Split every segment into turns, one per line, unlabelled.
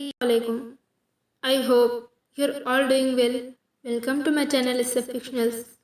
Alaikum. I hope you're all doing well. Welcome to my channel SF Fictionals.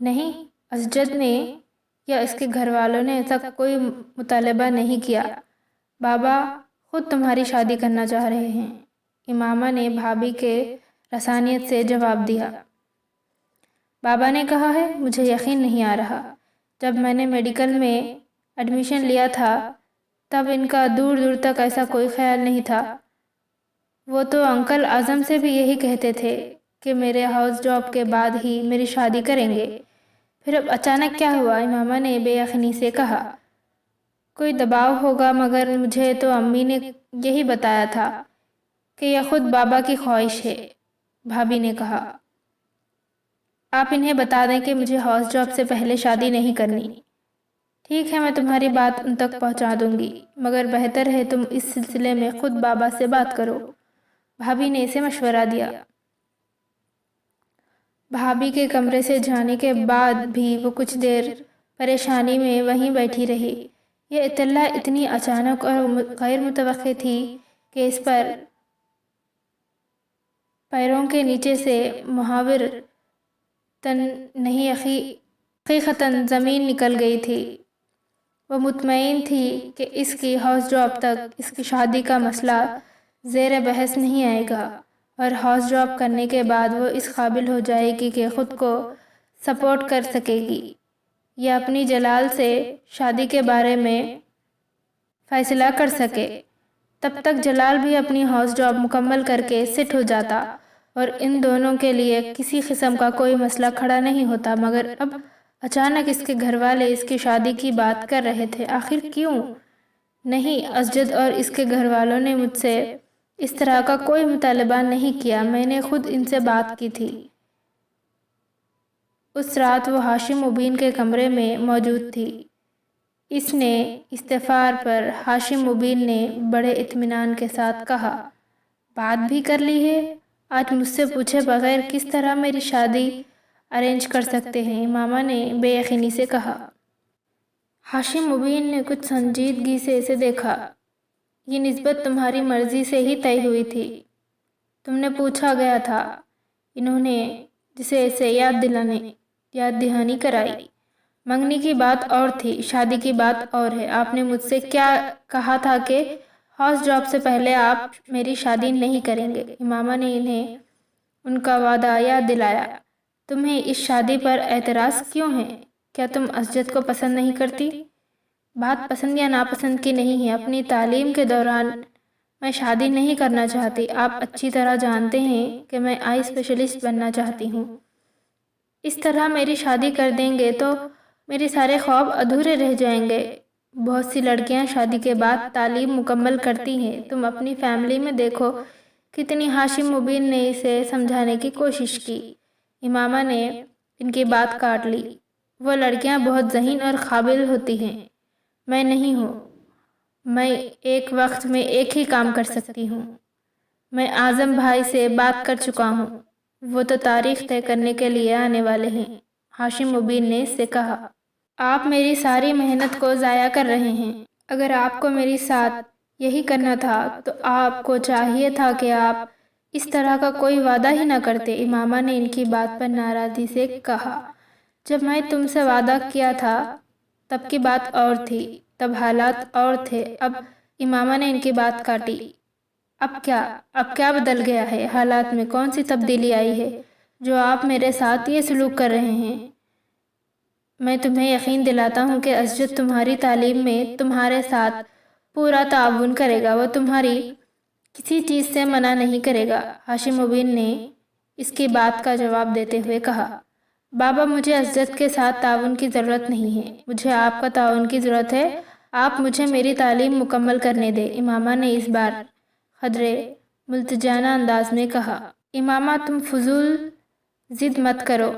نہیں، اسجد نے یا اس کے گھر والوں نے ایسا کوئی مطالبہ نہیں کیا۔ بابا خود تمہاری شادی کرنا چاہ رہے ہیں، امامہ نے بھابھی کے رسانیت سے جواب دیا۔ بابا نے کہا ہے، مجھے یقین نہیں آ رہا۔ جب میں نے میڈیکل میں ایڈمیشن لیا تھا تب ان کا دور دور تک ایسا کوئی خیال نہیں تھا۔ وہ تو انکل اعظم سے بھی یہی کہتے تھے کہ میرے ہاؤس جاب کے بعد ہی میری شادی کریں گے۔ پھر اب اچانک کیا ہوا؟ امامہ نے بے یقینی سے کہا۔ کوئی دباؤ ہوگا، مگر مجھے تو امی نے یہی بتایا تھا کہ یہ خود بابا کی خواہش ہے، بھابھی نے کہا۔ آپ انہیں بتا دیں کہ مجھے ہاؤس جاب سے پہلے شادی نہیں کرنی۔ ٹھیک ہے، میں تمہاری بات ان تک پہنچا دوں گی، مگر بہتر ہے تم اس سلسلے میں خود بابا سے بات کرو، بھابھی نے اسے مشورہ دیا۔ بھابھی کے کمرے سے جانے کے بعد بھی وہ کچھ دیر پریشانی میں وہیں بیٹھی رہی۔ یہ اطلاع اتنی اچانک اور غیر متوقع تھی کہ اس پر پیروں کے نیچے سے محاور تن نہیں، حقیقتاً زمین نکل گئی تھی۔ وہ مطمئن تھی کہ اس کی ہاؤس جاب تک اس کی شادی کا مسئلہ زیر بحث نہیں آئے گا، اور ہاؤس جاب کرنے کے بعد وہ اس قابل ہو جائے گی کہ خود کو سپورٹ کر سکے گی یا اپنی جلال سے شادی کے بارے میں فیصلہ کر سکے۔ تب تک جلال بھی اپنی ہاؤس جاب مکمل کر کے سیٹ ہو جاتا اور ان دونوں کے لیے کسی قسم کا کوئی مسئلہ کھڑا نہیں ہوتا، مگر اب اچانک اس کے گھر والے اس کی شادی کی بات کر رہے تھے۔ آخر کیوں؟ نہیں، اسجد اور اس کے گھر والوں نے مجھ سے اس طرح کا کوئی مطالبہ نہیں کیا، میں نے خود ان سے بات کی تھی۔ اس رات وہ ہاشم مبین کے کمرے میں موجود تھی۔ اس نے استفسار پر ہاشم مبین نے بڑے اطمینان کے ساتھ کہا، بات بھی کر لی ہے؟ آج مجھ سے پوچھے بغیر کس طرح میری شادی ارینج کر سکتے ہیں؟ امامہ نے بے یقینی سے کہا۔ ہاشم مبین نے کچھ سنجیدگی سے اسے دیکھا۔ یہ نسبت تمہاری مرضی سے ہی طے ہوئی تھی، تم نے پوچھا گیا تھا۔ انہوں نے جسے اسے یاد دہانی کرائی۔ منگنی کی بات اور تھی، شادی کی بات اور ہے۔ آپ نے مجھ سے کیا کہا تھا کہ ہاؤس جاب سے پہلے آپ میری شادی نہیں کریں گے؟ امامہ نے انہیں ان کا وعدہ یاد دلایا۔ تمہیں اس شادی پر اعتراض کیوں ہے؟ کیا تم اسجد کو پسند نہیں کرتی؟ بات پسند یا ناپسند کی نہیں ہے، اپنی تعلیم کے دوران میں شادی نہیں کرنا چاہتی۔ آپ اچھی طرح جانتے ہیں کہ میں آئی اسپیشلسٹ بننا چاہتی ہوں۔ اس طرح میری شادی کر دیں گے تو میرے سارے خواب ادھورے رہ جائیں گے۔ بہت سی لڑکیاں شادی کے بعد تعلیم مکمل کرتی ہیں، تم اپنی فیملی میں دیکھو کتنی۔ ہاشم مبین نے اسے سمجھانے کی کوشش کی۔ امامہ نے ان کی بات کاٹ لی۔ وہ لڑکیاں بہت ذہین اور قابل ہوتی ہیں، میں نہیں ہوں۔ میں ایک وقت میں ایک ہی کام کر سکتی ہوں۔ میں اعظم بھائی سے بات کر چکا ہوں، وہ تو تاریخ طے کرنے کے لیے آنے والے ہیں، ہاشم مبین نے اس سے کہا۔ آپ میری ساری محنت کو ضائع کر رہے ہیں۔ اگر آپ کو میرے ساتھ یہی کرنا تھا تو آپ کو چاہیے تھا کہ آپ اس طرح کا کوئی وعدہ ہی نہ کرتے، امامہ نے ان کی بات پر ناراضی سے کہا۔ جب میں تم سے وعدہ کیا تھا تب کی بات اور تھی، تب حالات اور تھے۔ اب امامہ نے ان کی بات کاٹی۔ اب کیا بدل گیا ہے؟ حالات میں کون سی تبدیلی آئی ہے جو آپ میرے ساتھ یہ سلوک کر رہے ہیں؟ میں تمہیں یقین دلاتا ہوں کہ اسجد تمہاری تعلیم میں تمہارے ساتھ پورا تعاون کرے گا، وہ تمہاری کسی چیز سے منع نہیں کرے گا، ہاشم مبین نے اس کی بات کا جواب دیتے ہوئے کہا۔ بابا، مجھے اسجد کے ساتھ تعاون کی ضرورت نہیں ہے، مجھے آپ کا تعاون کی ضرورت ہے۔ آپ مجھے میری تعلیم مکمل کرنے دیں، امامہ نے اس بار قدرے ملتجانہ انداز میں کہا۔ امامہ، تم فضول ضد مت کرو،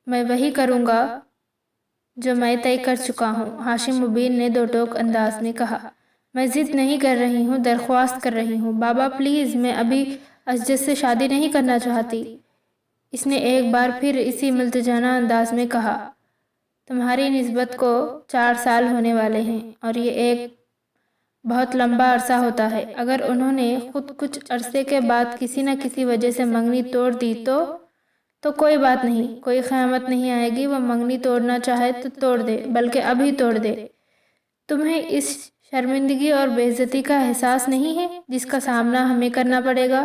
میں وہی کروں گا جو میں طے کر چکا ہوں، ہاشم مبین نے دو ٹوک انداز میں کہا۔ میں ضد نہیں کر رہی ہوں، درخواست کر رہی ہوں۔ بابا پلیز، میں ابھی اسجد سے شادی نہیں کرنا چاہتی، اس نے ایک بار پھر اسی ملتجانہ انداز میں کہا۔ تمہاری نسبت کو 4 سال ہونے والے ہیں اور یہ ایک بہت لمبا عرصہ ہوتا ہے۔ اگر انہوں نے خود کچھ عرصے کے بعد کسی نہ کسی وجہ سے منگنی توڑ دی تو تو کوئی بات نہیں، کوئی قیامت نہیں آئے گی، وہ منگنی توڑنا چاہے تو توڑ دے، بلکہ ابھی توڑ دے۔ تمہیں اس شرمندگی اور بے عزتی کا احساس نہیں ہے جس کا سامنا ہمیں کرنا پڑے گا؟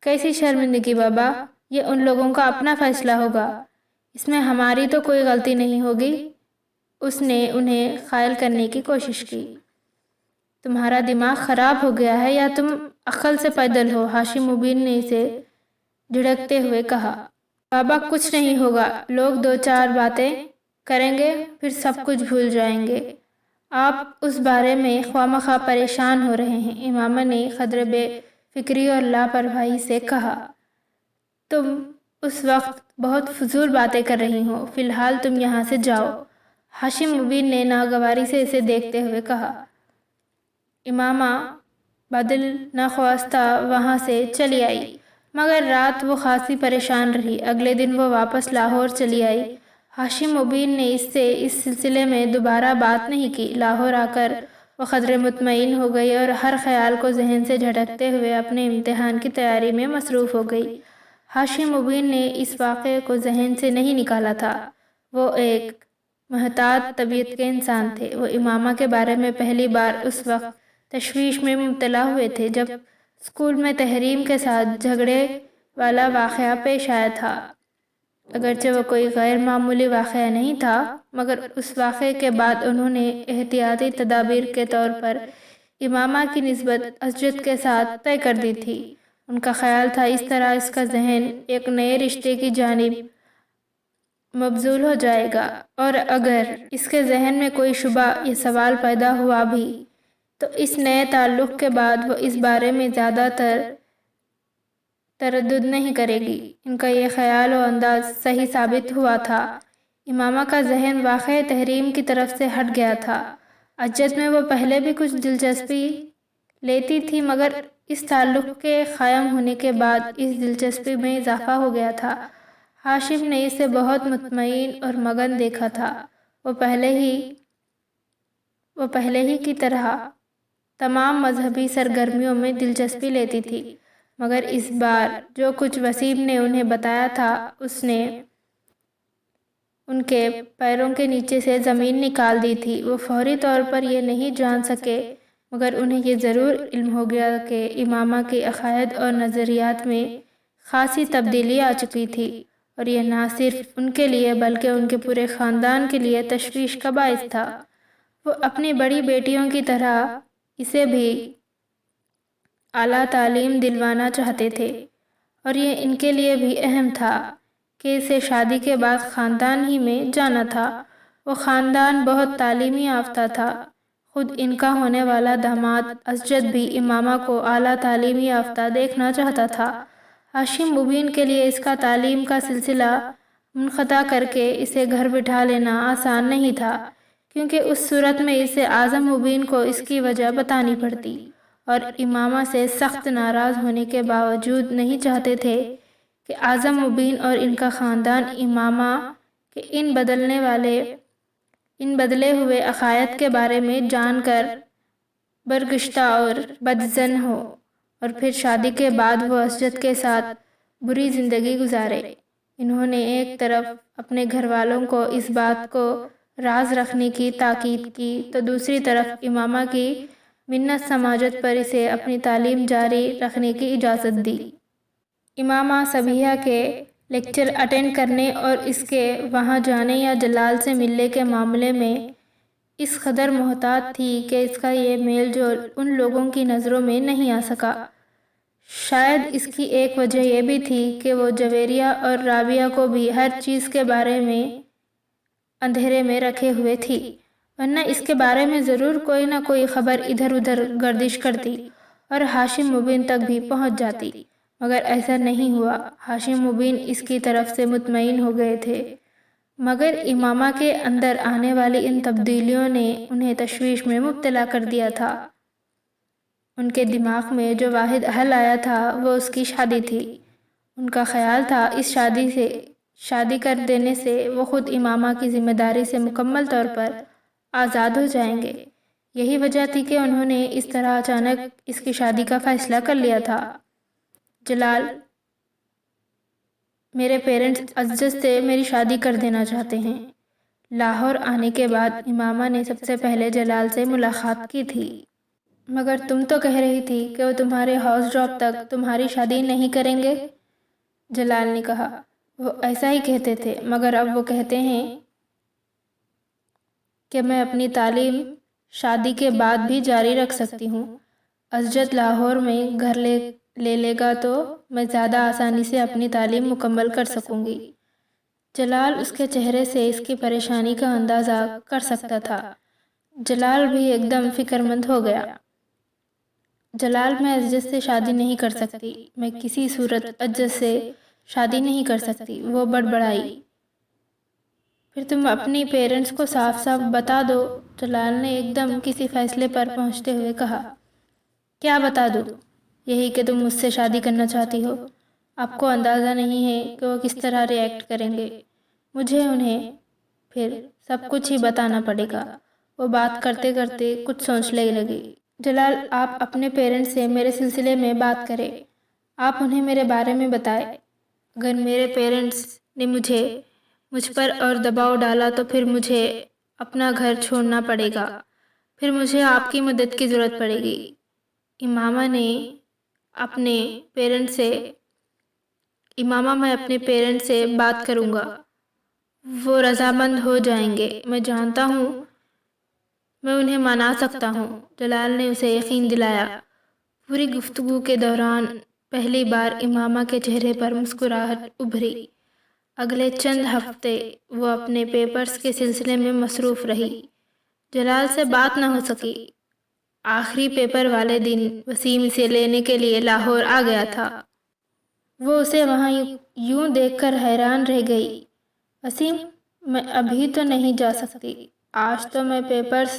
کیسی شرمندگی بابا؟ یہ ان لوگوں کا اپنا فیصلہ ہوگا، اس میں ہماری تو کوئی غلطی نہیں ہوگی۔ اس نے انہیں قائل کرنے کی کوشش کی۔ تمہارا دماغ خراب ہو گیا ہے یا تم عقل سے پیدل ہو؟ ہاشم مبین نے اسے جھڑکتے ہوئے کہا۔ بابا کچھ نہیں ہوگا، لوگ دو چار باتیں کریں گے پھر سب کچھ بھول جائیں گے، آپ اس بارے میں خواہ پریشان ہو رہے ہیں، امامہ نے قدر بے فکری اور لاپرواہی سے کہا۔ تم اس وقت بہت فضول باتیں کر رہی ہو، فی الحال تم یہاں سے جاؤ، ہاشم مبین نے ناگواری سے اسے دیکھتے ہوئے کہا۔ امامہ بدل نخواستہ وہاں سے چلی آئی، مگر رات وہ خاصی پریشان رہی۔ اگلے دن وہ واپس لاہور چلی آئی۔ ہاشم مبین نے اس سے اس سلسلے میں دوبارہ بات نہیں کی۔ لاہور آ کر وہ قدر مطمئن ہو گئی اور ہر خیال کو ذہن سے جھٹکتے ہوئے اپنے امتحان کی تیاری میں مصروف ہو گئی۔ ہاشم مبین نے اس واقعے کو ذہن سے نہیں نکالا تھا۔ وہ ایک محتاط طبیعت کے انسان تھے۔ وہ امامہ کے بارے میں پہلی بار اس وقت تشویش میں مبتلا ہوئے تھے جب اسکول میں تحریم کے ساتھ جھگڑے والا واقعہ پیش آیا تھا۔ اگرچہ وہ کوئی غیر معمولی واقعہ نہیں تھا، مگر اس واقعے کے بعد انہوں نے احتیاطی تدابیر کے طور پر امامہ کی نسبت اسجد کے ساتھ طے کر دی تھی۔ ان کا خیال تھا اس طرح اس کا ذہن ایک نئے رشتے کی جانب مبذول ہو جائے گا، اور اگر اس کے ذہن میں کوئی شبہ یا سوال پیدا ہوا بھی تو اس نئے تعلق کے بعد وہ اس بارے میں زیادہ تردد نہیں کرے گی۔ ان کا یہ خیال و انداز صحیح ثابت ہوا تھا۔ امامہ کا ذہن واقعہ تحریم کی طرف سے ہٹ گیا تھا۔ اسجد میں وہ پہلے بھی کچھ دلچسپی لیتی تھی، مگر اس تعلق کے قائم ہونے کے بعد اس دلچسپی میں اضافہ ہو گیا تھا۔ ہاشم نے اسے بہت مطمئن اور مگن دیکھا تھا۔ وہ پہلے ہی کی طرح تمام مذہبی سرگرمیوں میں دلچسپی لیتی تھی، مگر اس بار جو کچھ وسیم نے انہیں بتایا تھا اس نے ان کے پیروں کے نیچے سے زمین نکال دی تھی۔ وہ فوری طور پر یہ نہیں جان سکے، مگر انہیں یہ ضرور علم ہو گیا کہ امامہ کے عقائد اور نظریات میں خاصی تبدیلی آ چکی تھی، اور یہ نہ صرف ان کے لیے بلکہ ان کے پورے خاندان کے لیے تشویش کا باعث تھا۔ وہ اپنی بڑی بیٹیوں کی طرح اسے بھی اعلیٰ تعلیم دلوانا چاہتے تھے، اور یہ ان کے لیے بھی اہم تھا کہ اسے شادی کے بعد خاندان ہی میں جانا تھا۔ وہ خاندان بہت تعلیمی یافتہ تھا۔ خود ان کا ہونے والا داماد اسجد بھی امامہ کو اعلیٰ تعلیمی یافتہ دیکھنا چاہتا تھا۔ ہاشم مبین کے لیے اس کا تعلیم کا سلسلہ منقطع کر کے اسے گھر بٹھا لینا آسان نہیں تھا، کیونکہ اس صورت میں اسے اعظم مبین کو اس کی وجہ بتانی پڑتی، اور امامہ سے سخت ناراض ہونے کے باوجود نہیں چاہتے تھے کہ اعظم مبین اور ان کا خاندان امامہ کے ان بدلے ہوئے عقائد کے بارے میں جان کر برگشتہ اور بدظن ہو، اور پھر شادی کے بعد وہ اسجد کے ساتھ بری زندگی گزارے۔ انہوں نے ایک طرف اپنے گھر والوں کو اس بات کو راز رکھنے کی تاکید کی تو دوسری طرف امامہ کی منت سماجت پر اسے اپنی تعلیم جاری رکھنے کی اجازت دی۔ امامہ صبیحہ کے لیکچر اٹینڈ کرنے اور اس کے وہاں جانے یا جلال سے ملنے کے معاملے میں اس قدر محتاط تھی کہ اس کا یہ میل جول ان لوگوں کی نظروں میں نہیں آ سکا۔ شاید اس کی ایک وجہ یہ بھی تھی کہ وہ جویریہ اور رابعہ کو بھی ہر چیز کے بارے میں اندھیرے میں رکھے ہوئے تھی، ورنہ اس کے بارے میں ضرور کوئی نہ کوئی خبر ادھر ادھر گردش کرتی اور ہاشم مبین تک بھی پہنچ جاتی، مگر ایسا نہیں ہوا۔ ہاشم مبین اس کی طرف سے مطمئن ہو گئے تھے، مگر امامہ کے اندر آنے والی ان تبدیلیوں نے انہیں تشویش میں مبتلا کر دیا تھا۔ ان کے دماغ میں جو واحد حل آیا تھا وہ اس کی شادی تھی۔ ان کا خیال تھا اس شادی کر دینے سے وہ خود امامہ کی ذمہ داری سے مکمل طور پر آزاد ہو جائیں گے۔ یہی وجہ تھی کہ انہوں نے اس طرح اچانک اس کی شادی کا فیصلہ کر لیا تھا۔ جلال میرے پیرنٹس عزت سے میری شادی کر دینا چاہتے ہیں۔ لاہور آنے کے بعد امامہ نے سب سے پہلے جلال سے ملاقات کی تھی، مگر تم تو کہہ رہی تھی کہ وہ تمہارے ہاؤس ڈراپ تک تمہاری شادی نہیں کریں گے۔ جلال نے کہا، وہ ایسا ہی کہتے تھے، مگر اب وہ کہتے ہیں کہ میں اپنی تعلیم شادی کے بعد بھی جاری رکھ سکتی ہوں۔ اسجد لاہور میں گھر لے لے گا تو میں زیادہ آسانی سے اپنی تعلیم مکمل کر سکوں گی۔ جلال اس کے چہرے سے اس کی پریشانی کا اندازہ کر سکتا تھا۔ جلال بھی ایک دم فکر مند ہو گیا۔ جلال، میں اسجد سے شادی نہیں کر سکتی، میں کسی صورت اسجد سے شادی نہیں کر سکتی، وہ بڑبڑائی۔ پھر تم اپنی پیرنٹس کو صاف صاف بتا دو، جلال نے ایک دم کسی فیصلے پر پہنچتے ہوئے کہا۔ کیا بتا دوں؟ یہی کہ تم مجھ سے شادی کرنا چاہتی ہو۔ آپ کو اندازہ نہیں ہے کہ وہ کس طرح ری ایکٹ کریں گے۔ مجھے انہیں پھر سب کچھ ہی بتانا پڑے گا۔ وہ بات کرتے کرتے کچھ سوچنے لگی۔ جلال، آپ اپنے پیرنٹس سے میرے سلسلے میں بات کریں، آپ انہیں میرے بارے میں بتائیں۔ اگر میرے پیرنٹس نے مجھ پر اور دباؤ ڈالا تو پھر مجھے اپنا گھر چھوڑنا پڑے گا، پھر مجھے آپ کی مدد کی ضرورت پڑے گی۔ امامہ میں اپنے پیرنٹس سے بات کروں گا، وہ رضامند ہو جائیں گے، میں جانتا ہوں میں انہیں منا سکتا ہوں۔ جلال نے اسے یقین دلایا۔ پوری گفتگو کے دوران پہلی بار امامہ کے چہرے پر مسکراہٹ ابھری۔ اگلے چند ہفتے وہ اپنے پیپرز کے سلسلے میں مصروف رہی۔ جلال سے بات نہ ہو سکی۔ آخری پیپر والے دن وسیم اسے لینے کے لیے لاہور آ گیا تھا۔ وہ اسے وہاں یوں دیکھ کر حیران رہ گئی۔ وسیم، میں ابھی تو نہیں جا سکتی، آج تو میں پیپرز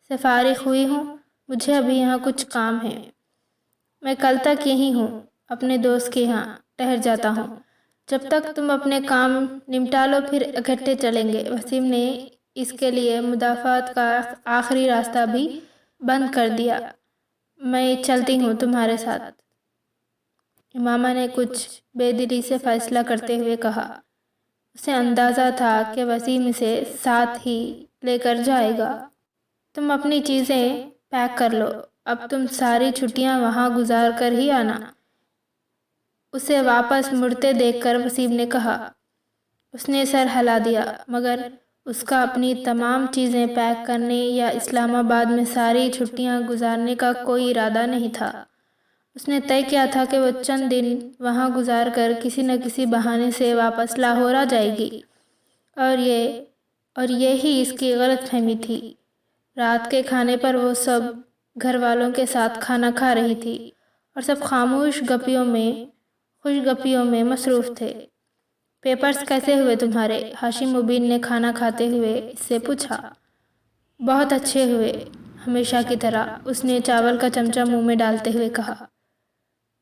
سے فارغ ہوئی ہوں، مجھے ابھی یہاں کچھ کام ہے۔ میں کل تک یہیں ہوں، اپنے دوست کے یہاں ٹھہر جاتا ہوں۔ جب تک تم اپنے کام نمٹا لو پھر اکٹھے چلیں گے۔ وسیم نے اس کے لیے مدافعت کا آخری راستہ بھی بند کر دیا۔ میں چلتی ہوں تمہارے ساتھ، امامہ نے کچھ بے دلی سے فیصلہ کرتے ہوئے کہا۔ اسے اندازہ تھا کہ وسیم اسے ساتھ ہی لے کر جائے گا۔ تم اپنی چیزیں پیک کر لو، اب تم ساری چھٹیاں وہاں گزار کر ہی آنا۔ اسے واپس مڑتے دیکھ کر وسیم نے کہا۔ اس نے سر ہلا دیا، مگر اس کا اپنی تمام چیزیں پیک کرنے یا اسلام آباد میں ساری چھٹیاں گزارنے کا کوئی ارادہ نہیں تھا۔ اس نے طے کیا تھا کہ وہ چند دن وہاں گزار کر کسی نہ کسی بہانے سے واپس لاہور آ جائے گی، اور یہی اس کی غلط فہمی تھی۔ رات کے کھانے پر وہ سب گھر والوں کے ساتھ کھانا کھا رہی تھی اور سب خاموش خوش گپیوں میں مصروف تھے۔ پیپرز کیسے ہوئے تمہارے؟ ہاشم مبین نے کھانا کھاتے ہوئے اس سے پوچھا۔ بہت اچھے ہوئے، ہمیشہ کی طرح، اس نے چاول کا چمچہ منہ میں ڈالتے ہوئے کہا۔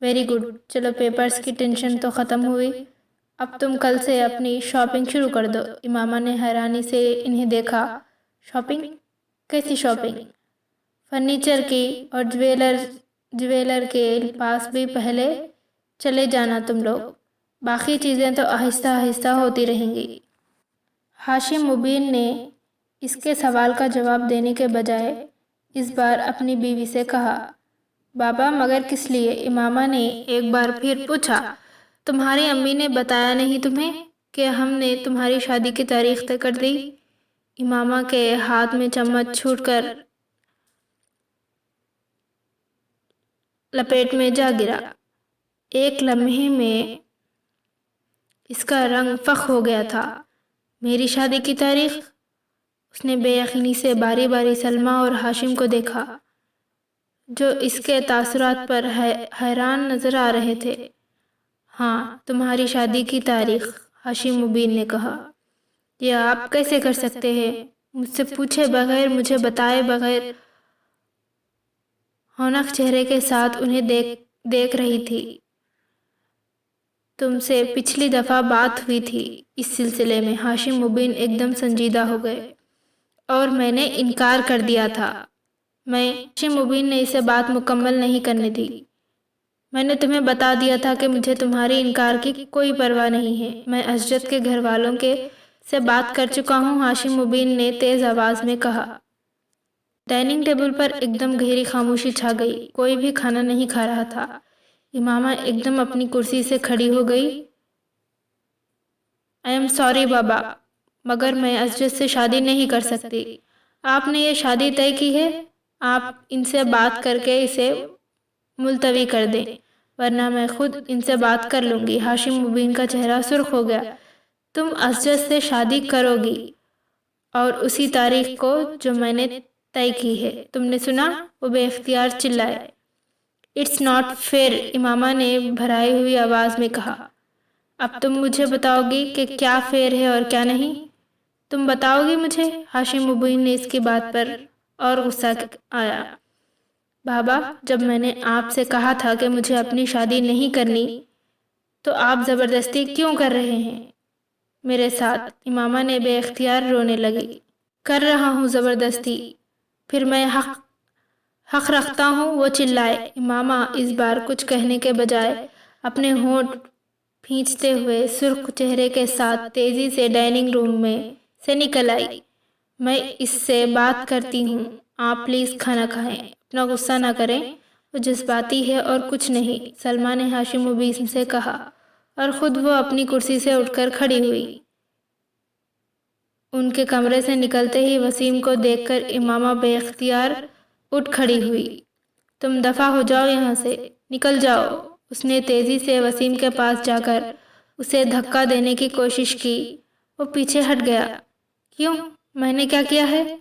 ویری گڈ، چلو پیپرز کی ٹینشن تو ختم ہوئی، اب تم کل سے اپنی شاپنگ شروع کر دو۔ امامہ نے حیرانی سے انہیں دیکھا۔ شاپنگ؟ کیسی شاپنگ؟ فرنیچر کی اور جویلر کے پاس بھی پہلے چلے جانا تم لوگ، باقی چیزیں تو آہستہ آہستہ ہوتی رہیں گی۔ ہاشم مبین نے اس کے سوال کا جواب دینے کے بجائے اس بار اپنی بیوی سے کہا۔ بابا، مگر کس لیے؟ امامہ نے ایک بار پھر پوچھا۔ تمہاری امی نے بتایا نہیں تمہیں کہ ہم نے تمہاری شادی کی تاریخ طے کر دی؟ امامہ کے ہاتھ میں چمچ چھوٹ کر لپیٹ میں جا گرا۔ ایک لمحے میں اس کا رنگ فخ ہو گیا تھا۔ میری شادی کی تاریخ؟ اس نے بے یقینی سے باری باری سلمیٰ اور ہاشم کو دیکھا، جو اس کے تاثرات پر حیران نظر آ رہے تھے۔ ہاں، تمہاری شادی کی تاریخ، ہاشم مبین نے کہا۔ یہ آپ کیسے کر سکتے ہیں؟ مجھ سے پوچھے بغیر، مجھے بتائے بغیر؟ ہونق چہرے کے ساتھ انہیں دیکھ رہی تھی۔ تم سے پچھلی دفعہ بات ہوئی تھی اس سلسلے میں۔ ہاشم مبین ایک دم سنجیدہ ہو گئے۔ اور میں نے انکار کر دیا تھا۔ ہاشم مبین نے اسے بات مکمل نہیں کرنے دی۔ میں نے تمہیں بتا دیا تھا کہ مجھے تمہاری انکار کی کوئی پرواہ نہیں ہے۔ میں اسجد کے گھر والوں کے سے بات کر چکا ہوں، ہاشم مبین نے تیز آواز میں کہا۔ ڈائننگ ٹیبل پر ایک دم گہری خاموشی چھا گئی، کوئی بھی کھانا نہیں کھا رہا تھا۔ امامہ ایک دم اپنی کرسی سے کھڑی ہو گئی۔ آئی ایم سوری بابا، مگر میں اسجد سے شادی نہیں کر سکتی۔ آپ نے یہ شادی طے کی ہے، آپ ان سے بات کر کے اسے ملتوی کر دیں، ورنہ میں خود ان سے بات کر لوں گی۔ ہاشم مبین کا چہرہ سرخ ہو گیا۔ تم اسجد سے شادی کرو گی، اور اسی تاریخ کو جو میں نے طے کی ہے۔ تم نے سنا؟ وہ بے اختیار چلائے۔ اٹس ناٹ فیئر، امامہ نے بھرائی ہوئی آواز میں کہا۔ اب تم مجھے بتاؤ گی کہ کیا فیئر ہے اور کیا نہیں؟ تم بتاؤ گی مجھے؟ ہاشم مبین نے اس کی بات پر اور غصہ آیا۔ بابا، جب میں نے آپ سے کہا تھا کہ مجھے اپنی شادی نہیں کرنی، تو آپ زبردستی کیوں کر رہے ہیں میرے ساتھ؟ امامہ نے بے اختیار رونے لگی۔ کر رہا ہوں زبردستی، پھر میں حق رکھتا ہوں، وہ چلائے۔ امامہ اس بار کچھ کہنے کے بجائے اپنے ہونٹ کھینچتے ہوئے سرخ چہرے کے ساتھ تیزی سے ڈائننگ روم میں سے نکل آئی۔ میں اس سے بات کرتی ہوں، آپ پلیز کھانا کھائیں، اپنا غصہ نہ کریں، وہ جذباتی ہے اور کچھ نہیں، سلمہ نے ہاشم مبین سے کہا، اور خود وہ اپنی کرسی سے اٹھ کر کھڑی ہوئی۔ ان کے کمرے سے نکلتے ہی وسیم کو دیکھ کر امامہ بے اختیار اٹھ کھڑی ہوئی۔ تم دفع ہو جاؤ یہاں سے، نکل جاؤ۔ اس نے تیزی سے وسیم کے پاس جا کر اسے دھکا دینے کی کوشش کی۔ وہ پیچھے ہٹ گیا۔ کیوں؟ میں نے کیا کیا ہے؟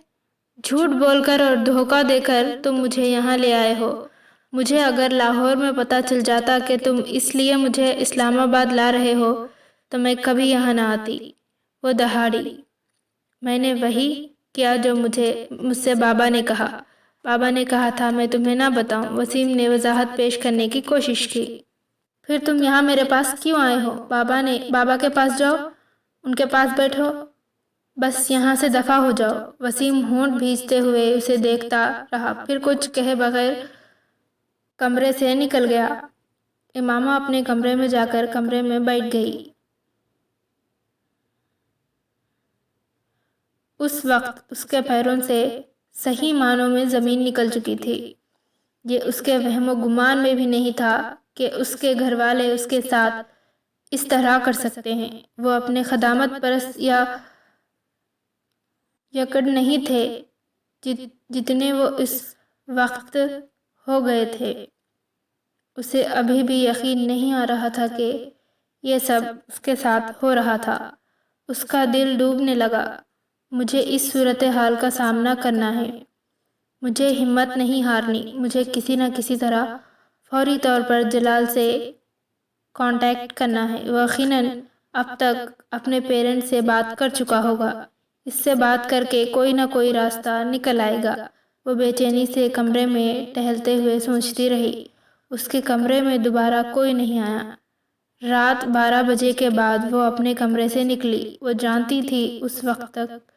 جھوٹ بول کر اور دھوکہ دے کر تم مجھے یہاں لے آئے ہو۔ مجھے اگر لاہور میں پتہ چل جاتا کہ تم اس لیے مجھے اسلام آباد لا رہے ہو تو میں کبھی یہاں نہ آتی۔ وہ دہاڑی۔ میں نے وہی کیا جو مجھ سے بابا نے کہا۔ بابا نے کہا تھا میں تمہیں نہ بتاؤں۔ وسیم نے وضاحت پیش کرنے کی کوشش کی۔ پھر تم یہاں میرے پاس کیوں آئے ہو؟ بابا کے پاس جاؤ، ان کے پاس بیٹھو، بس یہاں سے دفع ہو جاؤ۔ وسیم ہونٹ بھینچتے ہوئے اسے دیکھتا رہا، پھر کچھ کہے بغیر کمرے سے نکل گیا۔ امامہ اپنے کمرے میں جا کر کمرے میں بیٹھ گئی۔ اس وقت اس کے پیروں سے صحیح معنوں میں زمین نکل چکی تھی۔ یہ اس کے وہم و گمان میں بھی نہیں تھا کہ اس کے گھر والے اس کے ساتھ اس طرح کر سکتے ہیں۔ وہ اپنے خدامت پرست یا یکڑ نہیں تھے جتنے وہ اس وقت ہو گئے تھے۔ اسے ابھی بھی یقین نہیں آ رہا تھا کہ یہ سب اس کے ساتھ ہو رہا تھا۔ اس کا دل ڈوبنے لگا۔ مجھے اس صورتحال کا سامنا کرنا ہے، مجھے ہمت نہیں ہارنی، مجھے کسی نہ کسی طرح فوری طور پر جلال سے کانٹیکٹ کرنا ہے۔ وہ یقیناً اب تک اپنے پیرنٹس سے بات کر چکا ہوگا، اس سے بات کر کے کوئی نہ کوئی راستہ نکل آئے گا۔ وہ بے چینی سے کمرے میں ٹہلتے ہوئے سوچتی رہی۔ اس کے کمرے میں دوبارہ کوئی نہیں آیا۔ رات 12 بجے کے بعد وہ اپنے کمرے سے نکلی۔ وہ جانتی تھی اس وقت تک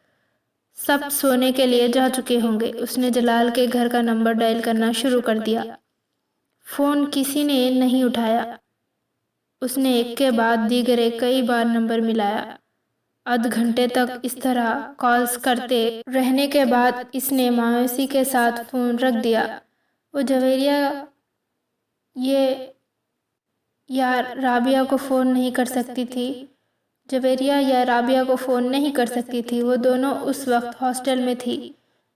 سب سونے کے لیے جا چکے ہوں گے۔ اس نے جلال کے گھر کا نمبر ڈائل کرنا شروع کر دیا۔ فون کسی نے نہیں اٹھایا۔ اس نے ایک کے بعد دیگرے کئی بار نمبر ملایا۔ آدھ گھنٹے تک اس طرح کالز کرتے رہنے کے بعد اس نے مایوسی کے ساتھ فون رکھ دیا۔ وہ جویریہ یا رابعہ کو فون نہیں کر سکتی تھی۔ وہ دونوں اس وقت ہاسٹل میں تھی۔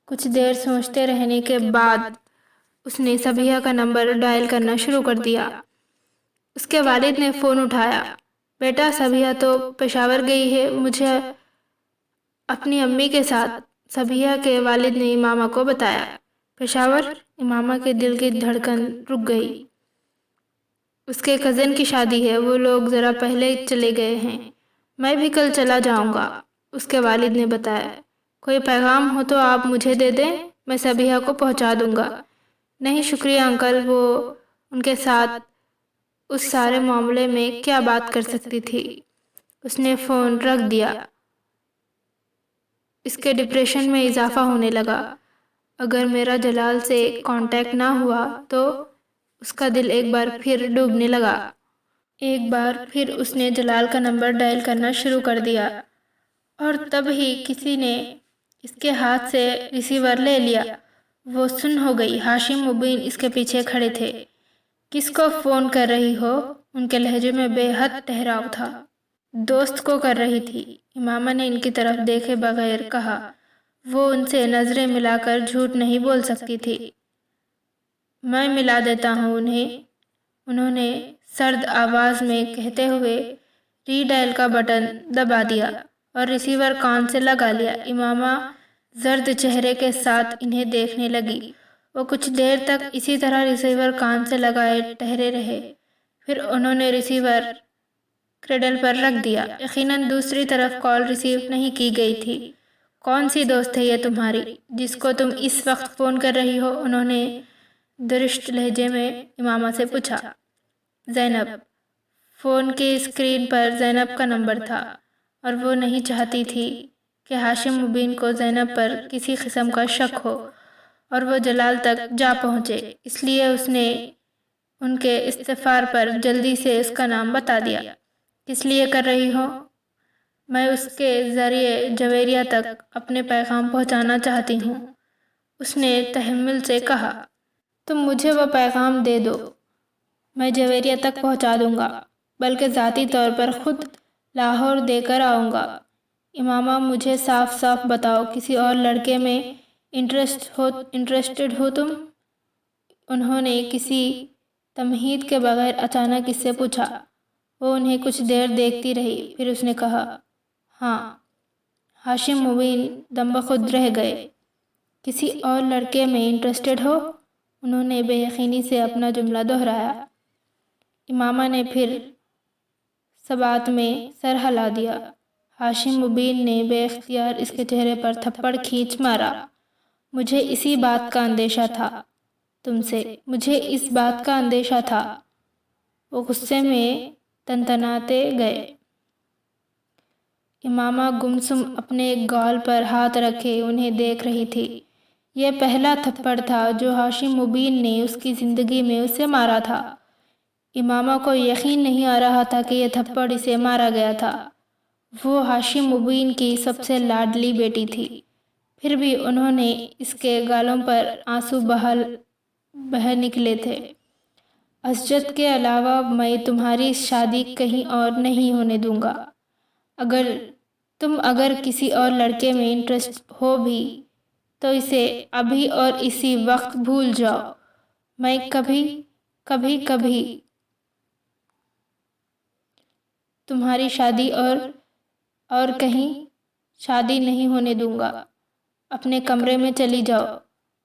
کچھ دیر سوچتے رہنے کے بعد اس نے صبیحہ کا نمبر ڈائل کرنا شروع کر دیا۔ اس کے والد نے فون اٹھایا۔ بیٹا، صبیحہ تو پشاور گئی ہے، مجھے اپنی امی کے ساتھ، صبیحہ کے والد نے امامہ کو بتایا۔ پشاور؟ امامہ کے دل کی دھڑکن رک گئی۔ اس کے کزن کی شادی ہے، وہ لوگ ذرا پہلے چلے گئے ہیں۔ میں بھی کل چلا جاؤں گا، اس کے والد نے بتایا۔ کوئی پیغام ہو تو آپ مجھے دے دیں، میں صبیحہ کو پہنچا دوں گا۔ نہیں شکریہ انکل، وہ ان کے ساتھ اس سارے معاملے میں کیا بات کر سکتی تھی۔ اس نے فون رکھ دیا۔ اس کے ڈپریشن میں اضافہ ہونے لگا۔ اگر میرا جلال سے کانٹیکٹ نہ ہوا تو اس کا دل ایک بار پھر ڈوبنے لگا۔ ایک بار پھر اس نے جلال کا نمبر ڈائل کرنا شروع کر دیا اور تب ہی کسی نے اس کے ہاتھ سے ریسیور لے لیا۔ وہ سن ہو گئی۔ ہاشم مبین اس کے پیچھے کھڑے تھے۔ کس کو فون کر رہی ہو؟ ان کے لہجے میں بے حد ٹھہراؤ تھا۔ دوست کو کر رہی تھی، امامہ نے ان کی طرف دیکھے بغیر کہا۔ وہ ان سے نظریں ملا کر جھوٹ نہیں بول سکتی تھی۔ میں ملا دیتا ہوں انہوں نے سرد آواز میں کہتے ہوئے ری ڈائل کا بٹن دبا دیا اور ریسیور کان سے لگا لیا۔ امامہ زرد چہرے کے ساتھ انہیں دیکھنے لگی۔ وہ کچھ دیر تک اسی طرح ریسیور کان سے لگائے ٹھہرے رہے، پھر انہوں نے ریسیور کریڈل پر رکھ دیا۔ یقیناً دوسری طرف کال ریسیو نہیں کی گئی تھی۔ کون سی دوست ہے یہ تمہاری جس کو تم اس وقت فون کر رہی ہو؟ انہوں نے درشت لہجے میں امامہ سے پوچھا۔ زینب۔ فون کی اسکرین پر زینب کا نمبر تھا اور وہ نہیں چاہتی تھی کہ ہاشم مبین کو زینب پر کسی قسم کا شک ہو اور وہ جلال تک جا پہنچے، اس لیے اس نے ان کے استفسار پر جلدی سے اس کا نام بتا دیا۔ کس لیے کر رہی ہو؟ میں اس کے ذریعے جویریہ تک اپنے پیغام پہنچانا چاہتی ہوں، اس نے تحمل سے کہا۔ تم مجھے وہ پیغام دے دو، میں جویریہ تک پہنچا دوں گا، بلکہ ذاتی طور پر خود لاہور دے کر آؤں گا۔ امامہ مجھے صاف صاف بتاؤ، کسی اور لڑکے میں انٹرسٹڈ ہو تم؟ انہوں نے کسی تمہید کے بغیر اچانک اس سے پوچھا۔ وہ انہیں کچھ دیر دیکھتی رہی، پھر اس نے کہا، ہاں۔ ہاشم مبین دم بخود رہ گئے۔ کسی اور لڑکے میں انٹرسٹڈ ہو؟ انہوں نے بے یقینی سے اپنا جملہ دہرایا۔ امامہ نے پھر ثبات میں سر ہلا دیا۔ ہاشم مبین نے بے اختیار اس کے چہرے پر تھپڑ کھینچ مارا۔ مجھے اسی بات کا اندیشہ تھا تم سے، مجھے اس بات کا اندیشہ تھا۔ وہ غصے میں تنتناتے گئے۔ امامہ گمسم اپنے گال پر ہاتھ رکھے انہیں دیکھ رہی تھی۔ یہ پہلا تھپڑ تھا جو ہاشم مبین نے اس کی زندگی میں اسے مارا تھا۔ امامہ کو یقین نہیں آ رہا تھا کہ یہ تھپڑ اسے مارا گیا تھا۔ وہ ہاشم مبین کی سب سے لاڈلی بیٹی تھی، پھر بھی انہوں نے اس کے گالوں پر آنسو بہہ نکلے تھے۔ اسجد کے علاوہ میں تمہاری شادی کہیں اور نہیں ہونے دوں گا۔ اگر کسی اور لڑکے میں انٹرسٹ ہو بھی تو اسے ابھی اور اسی وقت بھول جاؤ۔ میں کبھی تمہاری شادی اور کہیں شادی نہیں ہونے دوں گا۔ اپنے کمرے میں چلی جاؤ،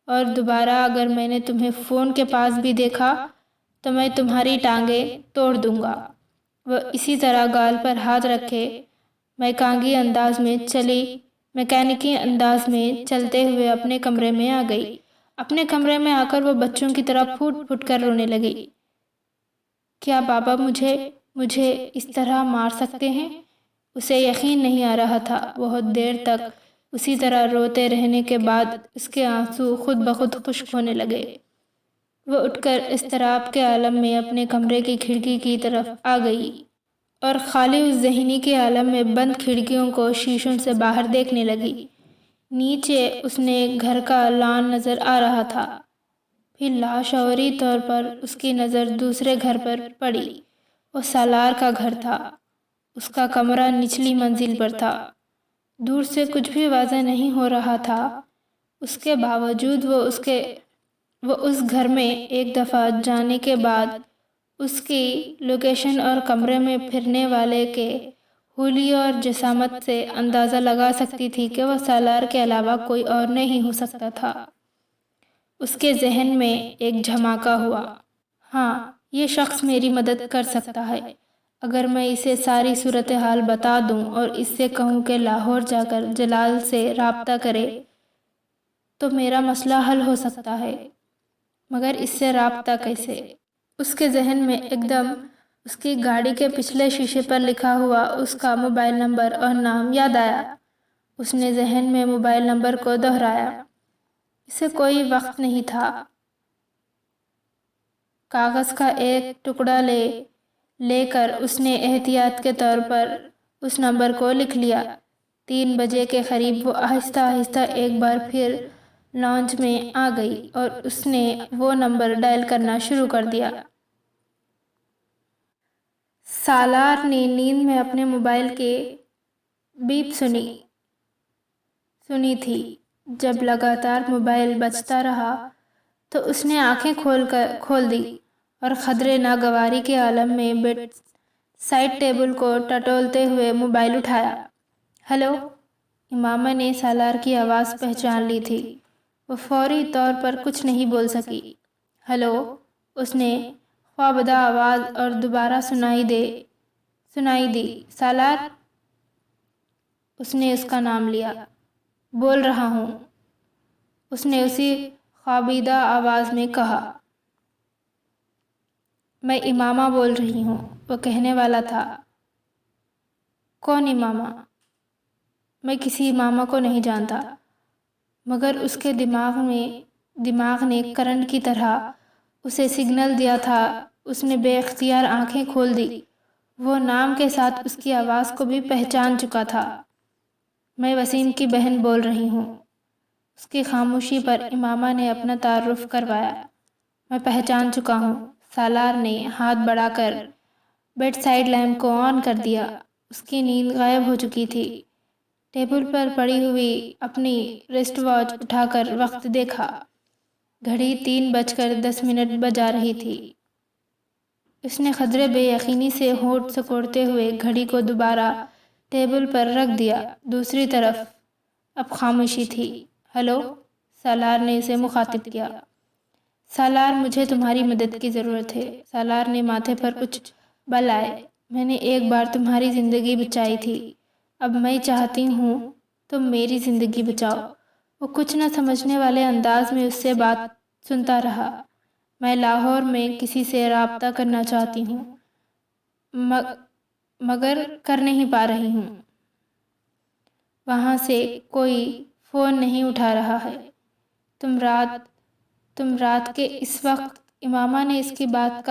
اور دوبارہ اگر میں نے تمہیں فون کے پاس بھی دیکھا تو میں تمہاری ٹانگیں توڑ دوں گا۔ وہ اسی طرح گال پر ہاتھ رکھے میکینکی انداز میں چلتے ہوئے اپنے کمرے میں آ گئی۔ اپنے کمرے میں آ کر وہ بچوں کی طرح پھوٹ پھوٹ کر رونے لگی۔ کیا بابا مجھے اس طرح مار سکتے ہیں؟ اسے یقین نہیں آ رہا تھا۔ بہت دیر تک اسی طرح روتے رہنے کے بعد اس کے آنسو خود بخود خشک ہونے لگے۔ وہ اٹھ کر اضطراب کے عالم میں اپنے کمرے کی کھڑکی کی طرف آ گئی اور خالی اس ذہنی کے عالم میں بند کھڑکیوں کو شیشوں سے باہر دیکھنے لگی۔ نیچے اس نے گھر کا لان نظر آ رہا تھا، پھر لاشعوری طور پر اس کی نظر دوسرے گھر پر پڑی۔ وہ سالار کا گھر تھا۔ اس کا کمرہ نچلی منزل پر تھا۔ دور سے کچھ بھی واضح نہیں ہو رہا تھا، اس کے باوجود وہ اس گھر میں ایک دفعہ جانے کے بعد اس کی لوکیشن اور کمرے میں پھرنے والے کے حلیے اور جسامت سے اندازہ لگا سکتی تھی کہ وہ سالار کے علاوہ کوئی اور نہیں ہو سکتا تھا۔ اس کے ذہن میں ایک جھماکا ہوا۔ ہاں، یہ شخص میری مدد کر سکتا ہے۔ اگر میں اسے ساری صورتحال بتا دوں اور اس سے کہوں کہ لاہور جا کر جلال سے رابطہ کرے تو میرا مسئلہ حل ہو سکتا ہے، مگر اس سے رابطہ کیسے؟ اس کے ذہن میں ایک دم اس کی گاڑی کے پچھلے شیشے پر لکھا ہوا اس کا موبائل نمبر اور نام یاد آیا۔ اس نے ذہن میں موبائل نمبر کو دہرایا۔ اسے کوئی وقت نہیں تھا۔ کاغذ کا ایک ٹکڑا لے کر اس نے احتیاط کے طور پر اس نمبر کو لکھ لیا۔ 3 بجے کے قریب وہ آہستہ آہستہ ایک بار پھر لاؤنج میں آ گئی اور اس نے وہ نمبر ڈائل کرنا شروع کر دیا۔ سالار نے نیند میں اپنے موبائل کے بیپ سنی تھی۔ جب لگاتار موبائل بجتا رہا تو اس نے آنکھیں کھول دی اور خطرے ناگواری کے عالم میں بیڈ سائڈ ٹیبل کو ٹٹولتے ہوئے موبائل اٹھایا۔ ہیلو! امامہ نے سالار کی آواز پہچان لی تھی۔ وہ فوری طور پر کچھ نہیں بول سکی۔ ہیلو! اس نے خوابدہ آواز اور دوبارہ سنائی دی۔ سالار! اس نے اس کا نام لیا۔ بول رہا ہوں، اس نے اسی خوابیدہ آواز میں کہا۔ میں امامہ بول رہی ہوں، وہ کہنے والا تھا۔ کون امامہ؟ میں کسی امامہ کو نہیں جانتا، مگر اس کے دماغ نے کرنٹ کی طرح اسے سگنل دیا تھا۔ اس نے بے اختیار آنکھیں کھول دی۔ وہ نام کے ساتھ اس کی آواز کو بھی پہچان چکا تھا۔ میں وسیم کی بہن بول رہی ہوں۔ اس کی خاموشی پر امامہ نے اپنا تعارف کروایا۔ میں پہچان چکا ہوں۔ سالار نے ہاتھ بڑھا کر بیڈ سائڈ لیمپ کو آن کر دیا۔ اس کی نیند غائب ہو چکی تھی۔ ٹیبل پر پڑی ہوئی اپنی ریسٹ واچ اٹھا کر وقت دیکھا۔ گھڑی 3:10 بجا رہی تھی۔ اس نے خطرے بے یقینی سے ہونٹ سکوڑتے ہوئے گھڑی کو دوبارہ ٹیبل پر رکھ دیا۔ دوسری طرف اب خاموشی تھی۔ ہیلو! سالار نے اسے مخاطب کیا۔ سالار، مجھے تمہاری مدد کی ضرورت ہے۔ سالار نے ماتھے پر کچھ بل آئے۔ میں نے ایک بار تمہاری زندگی بچائی تھی، اب میں چاہتی ہوں تم میری زندگی بچاؤ۔ وہ کچھ نہ سمجھنے والے انداز میں اس سے بات سنتا رہا۔ میں لاہور میں کسی سے رابطہ کرنا چاہتی ہوں، مگر کر نہیں پا رہی ہوں۔ وہاں سے کوئی فون نہیں اٹھا رہا ہے۔ تم رات کے اس وقت، امامہ نے اس کی بات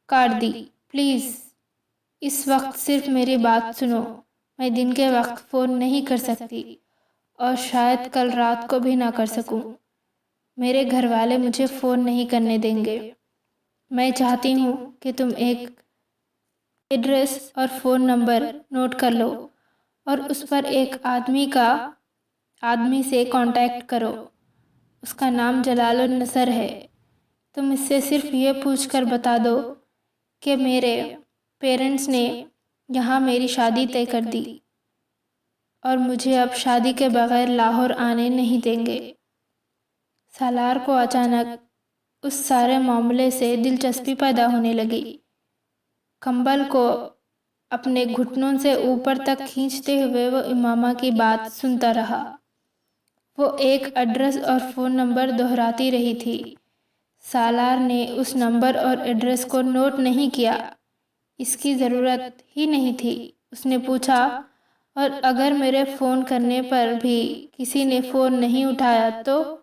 کاٹ دی۔ پلیز اس وقت صرف میری بات سنو۔ میں دن کے وقت فون نہیں کر سکتی اور شاید کل رات کو بھی نہ کر سکوں۔ میرے گھر والے مجھے فون نہیں کرنے دیں گے۔ میں چاہتی ہوں کہ تم ایک ایڈریس اور فون نمبر نوٹ کر لو اور اس پر ایک آدمی سے کانٹیکٹ کرو۔ اس کا نام جلال النصر ہے۔ تم اس سے صرف یہ پوچھ کر بتا دو کہ میرے پیرنٹس نے یہاں میری شادی طے کر دی اور مجھے اب شادی کے بغیر لاہور آنے نہیں دیں گے۔ سالار کو اچانک اس سارے معاملے سے دلچسپی پیدا ہونے لگی۔ کمبل کو اپنے گھٹنوں سے اوپر تک کھینچتے ہوئے وہ امامہ کی بات سنتا رہا۔ وہ ایک ایڈریس اور فون نمبر دہراتی رہی تھی۔ سالار نے اس نمبر اور ایڈریس کو نوٹ نہیں کیا۔ اس کی ضرورت ہی نہیں تھی۔ اس نے پوچھا، اور اگر میرے فون کرنے پر بھی کسی نے فون نہیں اٹھایا تو؟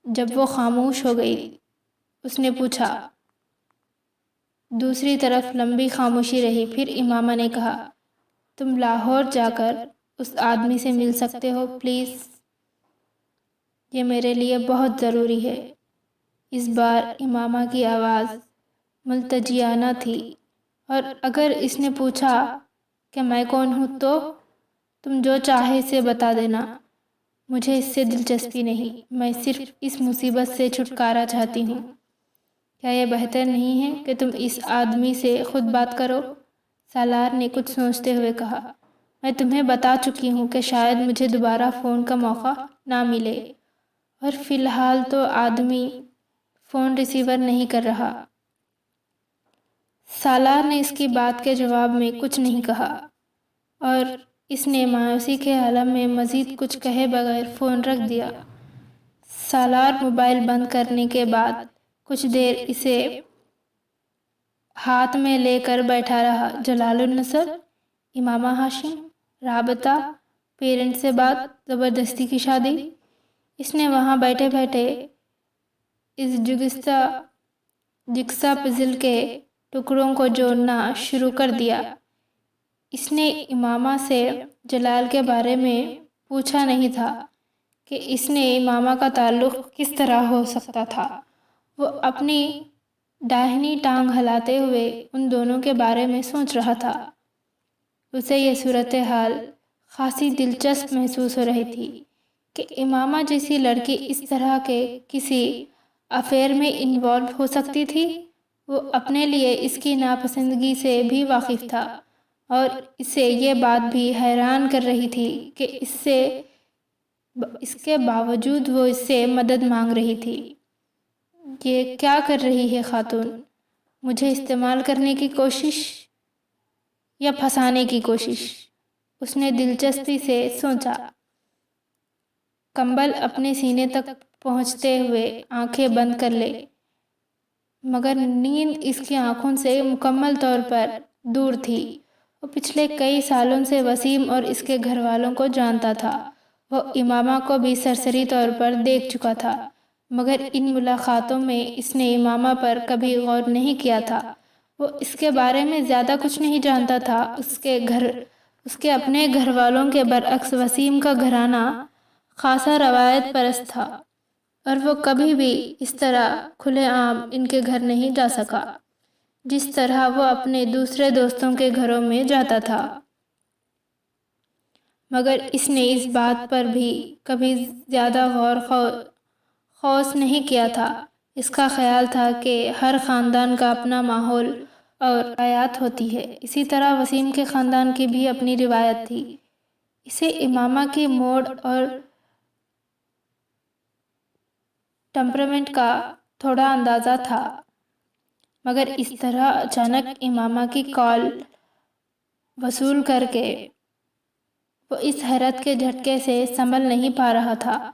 جب وہ خاموش ہو گئی، اس نے پوچھا۔ دوسری طرف لمبی خاموشی رہی۔ پھر امامہ نے کہا، تم لاہور جا کر اس آدمی سے مل سکتے ہو پلیز؟ یہ میرے لیے بہت ضروری ہے۔ اس بار امامہ کی آواز ملتجیانہ تھی۔ اور اگر اس نے پوچھا کہ میں کون ہوں تو؟ تم جو چاہے اسے بتا دینا، مجھے اس سے دلچسپی نہیں۔ میں صرف اس مصیبت سے چھٹکارا چاہتی ہوں۔ کیا یہ بہتر نہیں ہے کہ تم اس آدمی سے خود بات کرو؟ سالار نے کچھ سوچتے ہوئے کہا، میں تمہیں بتا چکی ہوں کہ شاید مجھے دوبارہ فون کا موقع نہ ملے، اور فی الحال تو آدمی فون ریسیور نہیں کر رہا۔ سالار نے اس کی بات کے جواب میں کچھ نہیں کہا، اور اس نے مایوسی کے عالم میں مزید کچھ کہے بغیر فون رکھ دیا۔ سالار موبائل بند کرنے کے بعد کچھ دیر اسے ہاتھ میں لے کر بیٹھا رہا۔ جلال النصر، امامہ ہاشم، رابطہ، پیرنٹ سے بات، زبردستی کی شادی۔ اس نے وہاں بیٹھے بیٹھے اس جگستہ جگسا پزل کے ٹکڑوں کو جوڑنا شروع کر دیا۔ اس نے امامہ سے جلال کے بارے میں پوچھا نہیں تھا کہ اس نے امامہ کا تعلق کس طرح ہو سکتا تھا۔ وہ اپنی داہنی ٹانگ ہلاتے ہوئے ان دونوں کے بارے میں سوچ رہا تھا۔ اسے یہ صورتحال خاصی دلچسپ محسوس ہو رہی تھی کہ امامہ جیسی لڑکی اس طرح کے کسی افیئر میں انوالو ہو سکتی تھی۔ وہ اپنے لیے اس کی ناپسندگی سے بھی واقف تھا اور اسے یہ بات بھی حیران کر رہی تھی کہ اس کے باوجود وہ اس سے مدد مانگ رہی تھی۔ یہ کیا کر رہی ہے خاتون؟ مجھے استعمال کرنے کی کوشش یا پھنسانے کی کوشش؟ اس نے دلچسپی سے سوچا۔ کمبل اپنے سینے تک پہنچتے ہوئے آنکھیں بند کر لے، مگر نیند اس کی آنکھوں سے مکمل طور پر دور تھی۔ وہ پچھلے کئی سالوں سے وسیم اور اس کے گھر والوں کو جانتا تھا۔ وہ امامہ کو بھی سرسری طور پر دیکھ چکا تھا، مگر ان ملاقاتوں میں اس نے امامہ پر کبھی غور نہیں کیا تھا۔ وہ اس کے بارے میں زیادہ کچھ نہیں جانتا تھا۔ اس کے اپنے گھر والوں کے برعکس وسیم کا گھرانہ خاصا روایت پرست تھا اور وہ کبھی بھی اس طرح کھلے عام ان کے گھر نہیں جا سکا جس طرح وہ اپنے دوسرے دوستوں کے گھروں میں جاتا تھا۔ مگر اس نے اس بات پر بھی کبھی زیادہ غور خوض نہیں کیا تھا۔ اس کا خیال تھا کہ ہر خاندان کا اپنا ماحول اور روایات ہوتی ہے، اسی طرح وسیم کے خاندان کی بھی اپنی روایت تھی۔ اسے امامہ کی موڈ اور ٹیمپرامنٹ کا تھوڑا اندازہ تھا، مگر اس طرح اچانک امامہ کی کال وصول کر کے وہ اس حیرت کے جھٹکے سے سنبھل نہیں پا رہا تھا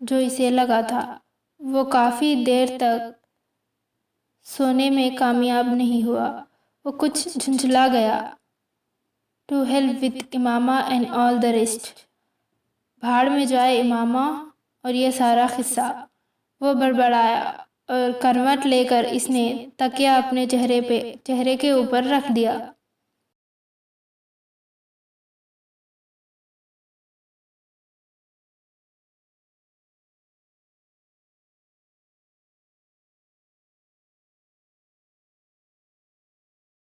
جو اسے لگا تھا۔ وہ کافی دیر تک سونے میں کامیاب نہیں ہوا۔ وہ کچھ جھنجھلا گیا۔ To hell with Imama and all the rest۔ بھاڑ میں جائے امامہ اور یہ سارا قصہ، وہ بڑبڑایا اور کروٹ لے کر اس نے تکیہ اپنے چہرے کے اوپر رکھ دیا۔